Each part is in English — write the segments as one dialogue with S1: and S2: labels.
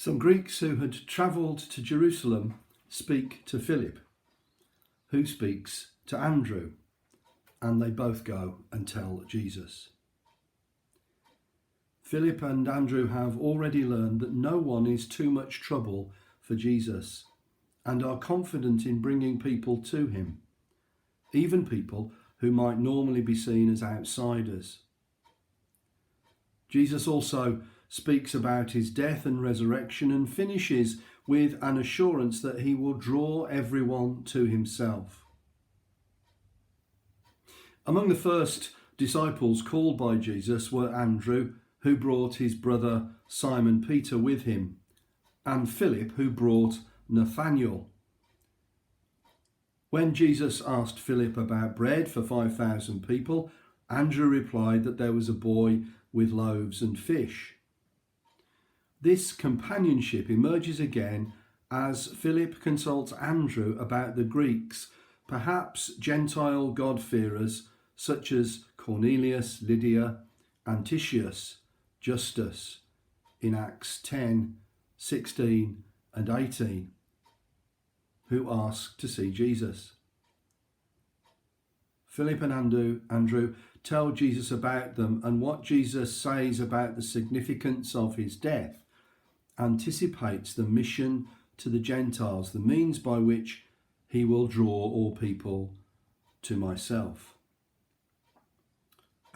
S1: Some Greeks who had travelled to Jerusalem speak to Philip, who speaks to Andrew, and they both go and tell Jesus. Philip and Andrew have already learned that no one is too much trouble for Jesus and are confident in bringing people to him, even people who might normally be seen as outsiders. Jesus also speaks about his death and resurrection and finishes with an assurance that he will draw everyone to himself. Among the first disciples called by Jesus were Andrew, who brought his brother Simon Peter with him, and Philip, who brought Nathanael. When Jesus asked Philip about bread for 5,000 people, Andrew replied that there was a boy with loaves and fish. This companionship emerges again as Philip consults Andrew about the Greeks, perhaps Gentile God-fearers such as Cornelius, Lydia, and Titius, Justus, in Acts 10, 16 and 18, who ask to see Jesus. Philip and Andrew tell Jesus about them, and what Jesus says about the significance of his death anticipates the mission to the Gentiles, the means by which he will draw all people to myself.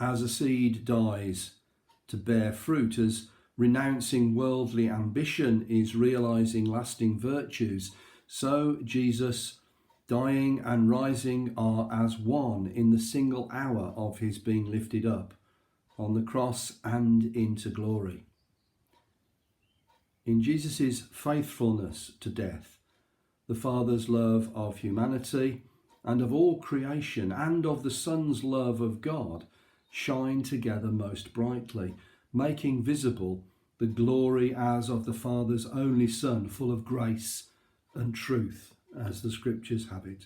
S1: As a seed dies to bear fruit, as renouncing worldly ambition is realizing lasting virtues, so Jesus dying and rising are as one in the single hour of his being lifted up on the cross and into glory. In Jesus' faithfulness to death, the Father's love of humanity and of all creation and of the Son's love of God shine together most brightly, making visible the glory as of the Father's only Son, full of grace and truth, as the scriptures have it.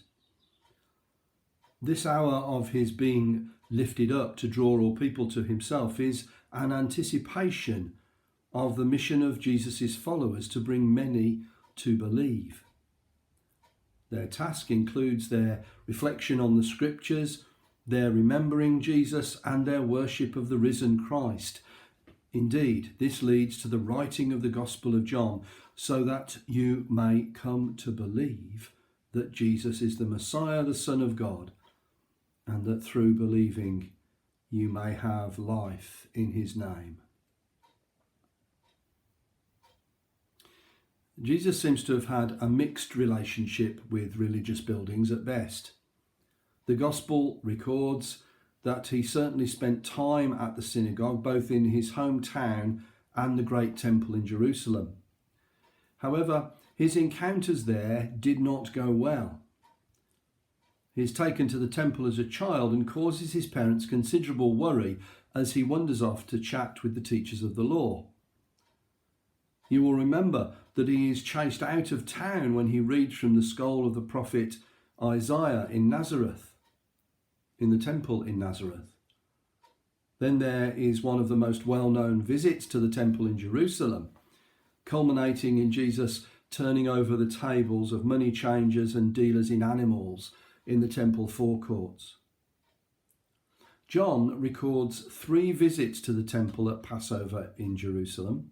S1: This hour of his being lifted up to draw all people to himself is an anticipation of the mission of Jesus' followers to bring many to believe. Their task includes their reflection on the scriptures, their remembering Jesus, and their worship of the risen Christ. Indeed, this leads to the writing of the Gospel of John, so that you may come to believe that Jesus is the Messiah, the Son of God, and that through believing you may have life in his name. Jesus seems to have had a mixed relationship with religious buildings at best. The Gospel records that he certainly spent time at the synagogue, both in his hometown and the great temple in Jerusalem. However, his encounters there did not go well. He is taken to the temple as a child and causes his parents considerable worry as he wanders off to chat with the teachers of the law. You will remember that he is chased out of town when he reads from the scroll of the prophet Isaiah in Nazareth, in the temple in Nazareth. Then there is one of the most well-known visits to the temple in Jerusalem, culminating in Jesus turning over the tables of money changers and dealers in animals in the temple forecourts. John records 3 visits to the temple at Passover in Jerusalem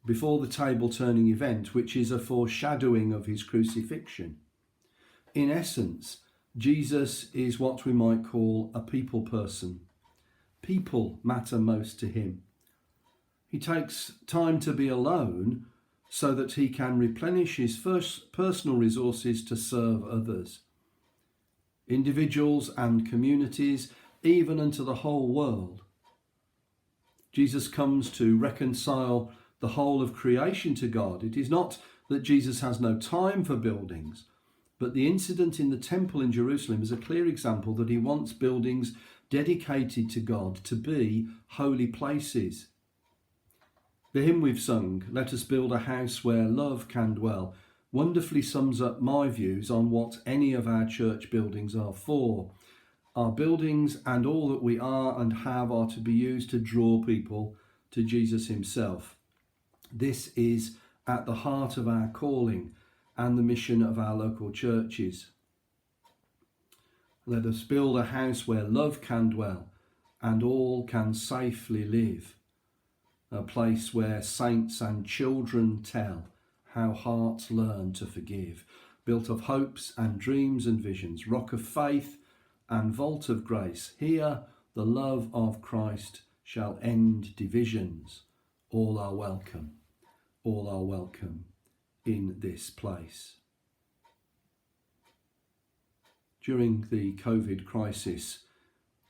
S1: before the table-turning event, which is a foreshadowing of his crucifixion. In essence, Jesus is what we might call a people person. People matter most to him. He takes time to be alone so that he can replenish his first personal resources to serve others, individuals and communities, even unto the whole world. Jesus comes to reconcile the whole of creation to God. It is not that Jesus has no time for buildings, but the incident in the temple in Jerusalem is a clear example that he wants buildings dedicated to God to be holy places. The hymn we've sung, "Let us build a house where love can dwell," wonderfully sums up my views on what any of our church buildings are for. Our buildings and all that we are and have are to be used to draw people to Jesus himself. This is at the heart of our calling and the mission of our local churches. Let us build a house where love can dwell and all can safely live, a place where saints and children tell how hearts learn to forgive, built of hopes and dreams and visions, rock of faith and vault of grace. Here the love of Christ shall end divisions. All are welcome in this place. During the COVID crisis,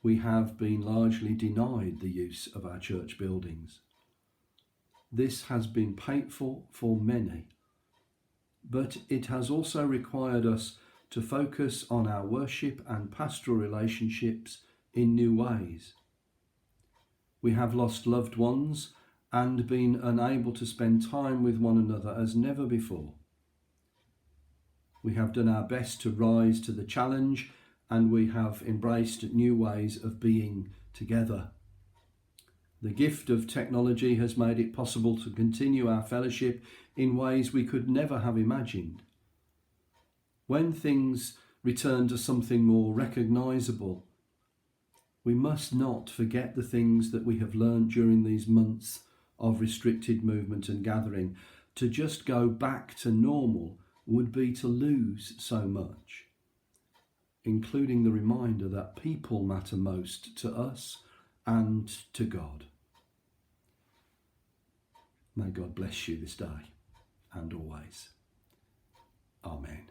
S1: we have been largely denied the use of our church buildings. This has been painful for many, but it has also required us to focus on our worship and pastoral relationships in new ways. We have lost loved ones and been unable to spend time with one another as never before. We have done our best to rise to the challenge, and we have embraced new ways of being together. The gift of technology has made it possible to continue our fellowship in ways we could never have imagined. When things return to something more recognisable, we must not forget the things that we have learned during these months of restricted movement and gathering. To just go back to normal would be to lose so much, including the reminder that people matter most to us and to God. May God bless you this day and always. Amen.